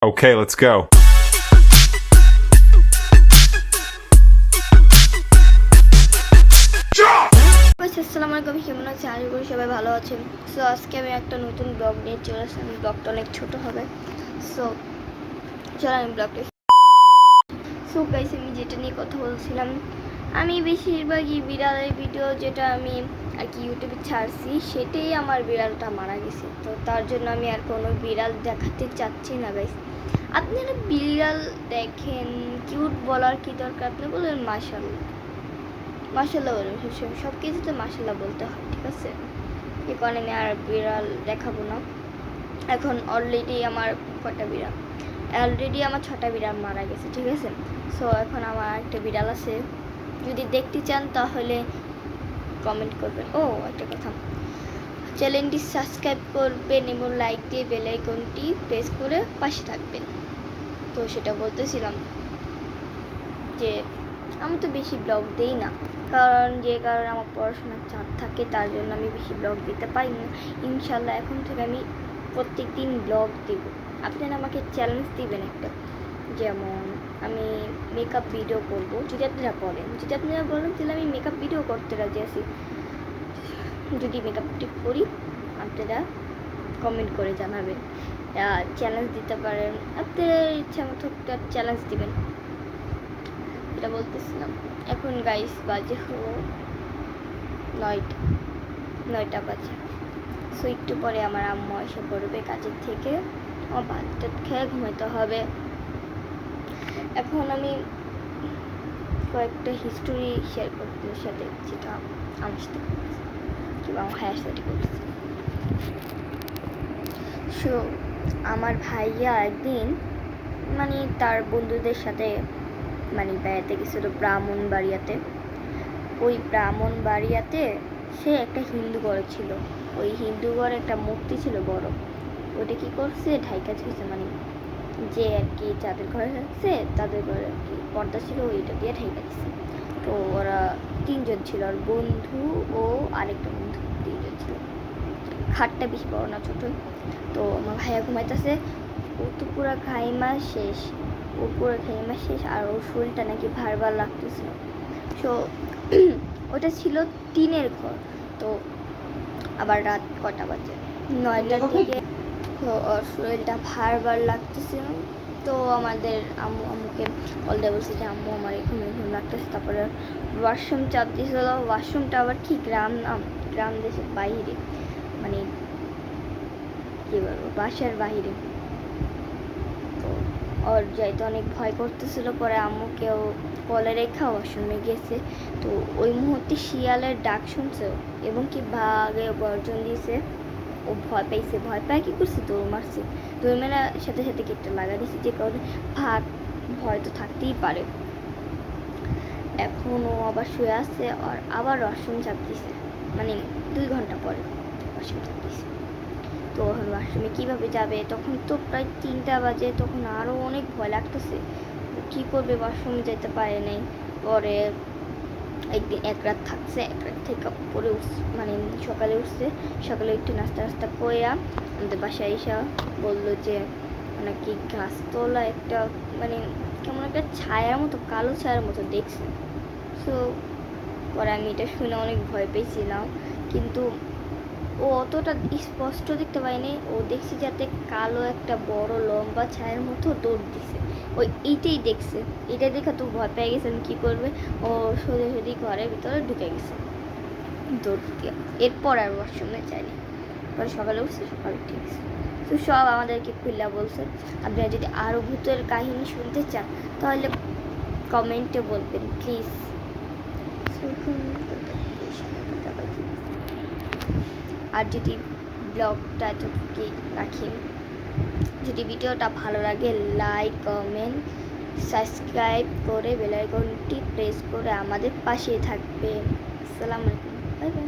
Okay, let's go. আসসালামু আলাইকুম, কেমন আছেন? আশা করি সবাই ভালো আছেন। সো আজকে আমি একটা নতুন ব্লগ নিয়ে চলে আসলাম। ব্লগটা অনেক ছোট হবে। সো চলো আমি ব্লগটা গাইস, আমি যেটা নিয়ে কথা বলছিলাম, আমি বেশিরভাগই বিড়ালের ভিডিও যেটা আমি আর কি ইউটিউবে ছাড়ছি, সেটাই আমার বিড়ালটা মারা গেছে। তো তার জন্য আমি আর কোনো বিড়াল দেখাতে চাচ্ছি না গাইস। আপনারা বিড়াল দেখেন, কিউট বলার কি দরকার? আপনি বলেন মাশাআল্লাহ, মাশাআল্লাহ বলুন, সব কিছুতে মাশাআল্লাহ বলতে হয়, ঠিক আছে? এই কারণে আমি আর বিড়াল দেখাবো না। এখন অলরেডি আমার কটা বিড়াল, অলরেডি আমার 6টা বিড়াল মারা গেছে, ঠিক আছে? সো এখন আমার একটা বিড়াল আছে, যদি দেখতে চান তাহলে কমেন্ট করবেন। ও একটা কথা, চ্যানেলটি সাবস্ক্রাইব করবেন এবং লাইক দিয়ে বেল আইকনটি প্রেস করে পাশে থাকবেন। তো সেটা বলতেছিলাম যে আমি তো বেশি ব্লগ দিই না, যে কারণে আমার পড়াশোনার চাপ থাকে, তার জন্য আমি বেশি ব্লগ দিতে পারি না। ইনশাল্লাহ এখন থেকে আমি প্রত্যেক দিন ব্লগ দেব। আপনারা আমাকে চ্যালেঞ্জ দিবেন একটা, যেমন আমি মেকআপ ভিডিও করব। যদি আপনারা বলেন তাহলে আমি মেকআপ ভিডিও করতে রাজি আছি। যদি মেকআপটি করি আপনারা কমেন্ট করে জানাবেন, চ্যালেঞ্জ দিতে পারেন, আপনাদের ইচ্ছা মতো একটা চ্যালেঞ্জ দিবেন। এটা বলতেছিলাম। এখন গাইস বাজে হলো 9টা বাজে। সো একটু পরে আমার আম্মু এসে পড়বে কাজের থেকে, আমার ভাতটা খেয়ে ঘুমাতে হবে। এখন আমি কয়েকটা হিস্টোরি শেয়ার করতে সাথে, যেটা আমার সাথে করতেছে কিংবা আমার ভাইয়ের সাথে করতেছে। সো আমার ভাইয়া একদিন তার বন্ধুদের সাথে বেড়াতে গেছিল ব্রাহ্মণবাড়িয়াতে। ওই ব্রাহ্মণবাড়িয়াতে সে একটা হিন্দু ঘর ছিল, ওই হিন্দু ঘরে একটা মূর্তি ছিল বড়। ওটা কি করছে, ঢাইকা ঝুঁকছে, যে আর কি যাদের ঘরে থাকছে তাদের ঘরে আর কি পর্দা ছিল, ওইটা দিয়ে ঢাইকা দিচ্ছে। তো ওরা 3জন ছিল, আর বন্ধু ও আরেকটা বন্ধু, 3জন ছিল। খাটটা বেশি বড় না, ছোট। তো আমার ভাইয়া ঘুমাইতেছে, ও তো পুরো খাইমা শেষ, আর ওর শরীরটা নাকি ভার লাগতেছিল। সো ওটা ছিল টিনের ঘর। তো আবার রাত কটা বাজে, 9টার দিকে। তো ওর শরীরটা ভার লাগতেছিল। তো আমাদের আম্মুকে বলতে বলছি যে আম্মু আমার ঘুম লাগতেছে। তারপরে ওয়াশরুম চাপ দিয়েছিল। ওয়াশরুমটা আবার কি গ্রাম দেশের বাইরে, কি বলবো, বাসার বাইরে। তো ওর যাইতে অনেক ভয় করতেছিল। পরে আম্মুকেও কলে রেখা ওয়াশরুমে গেছে। তো ওই মুহূর্তে শিয়ালের ডাক শুনছে এবং কি ভাগে গর্জন দিয়েছে। ও ভয় পায় কি করছে, দৌড় মারছে। দৌড় মেরার সাথে সাথে গেটটা লাগা দিয়েছে, যে কারণে ভয় তো থাকতেই পারে। এখন ও আবার শুয়ে আসছে, আর আবার ওয়াশরুম চাপ দিছে, 2 ঘন্টা পরে ওয়াশরুম চাপ দিছে। তো ওয়াশরুমে কীভাবে যাবে? তখন তো প্রায় 3টা বাজে, তখন আরও অনেক ভয় লাগতেছে। কী করবে, ওয়াশরুমে যেতে পারে নাই। পরে একদিন এক রাত থাকছে, এক রাত থেকে পরে সকালে উঠছে। সকালে একটু নাস্তা করে আমাদের বাসায় এসে বললো যে নাকি গাছতলা একটা কেমন একটা ছায়ার মতো, কালো ছায়ার মতো দেখছে। সো পরে আমি এটা শুনে অনেক ভয় পেয়েছিলাম, কিন্তু ও অতটা স্পষ্ট দেখতে পাইনি। ও দেখছি যাতে কালো একটা বড় লম্বা ছায়ার মতো দৌড় দিছে, এইটাই দেখছে। এটা দেখে তো ভয় পেয়ে গেছে, কী করবে, ও সোজাসুজি ঘরের ভিতরে ঢুকে গেছে দৌড় দিয়ে। এরপর আর ওয়াশরুমে যায়নি। পরে সকালে উঠছে, সকালে ঠিক আছে। তো সব আমাদেরকে খুল্লা বলছে। আপনারা যদি আরও ভূতের কাহিনী শুনতে চান তাহলে কমেন্টে বলবেন প্লিজ। আর যদি ব্লগটা এতটুকু রাখি, যদি ভিডিওটা ভালো লাগে লাইক, কমেন্ট, সাবস্ক্রাইব করে বেল আইকনটি প্রেস করে আমাদের পাশে থাকবে। আসসালামু আলাইকুম, বাই বাই।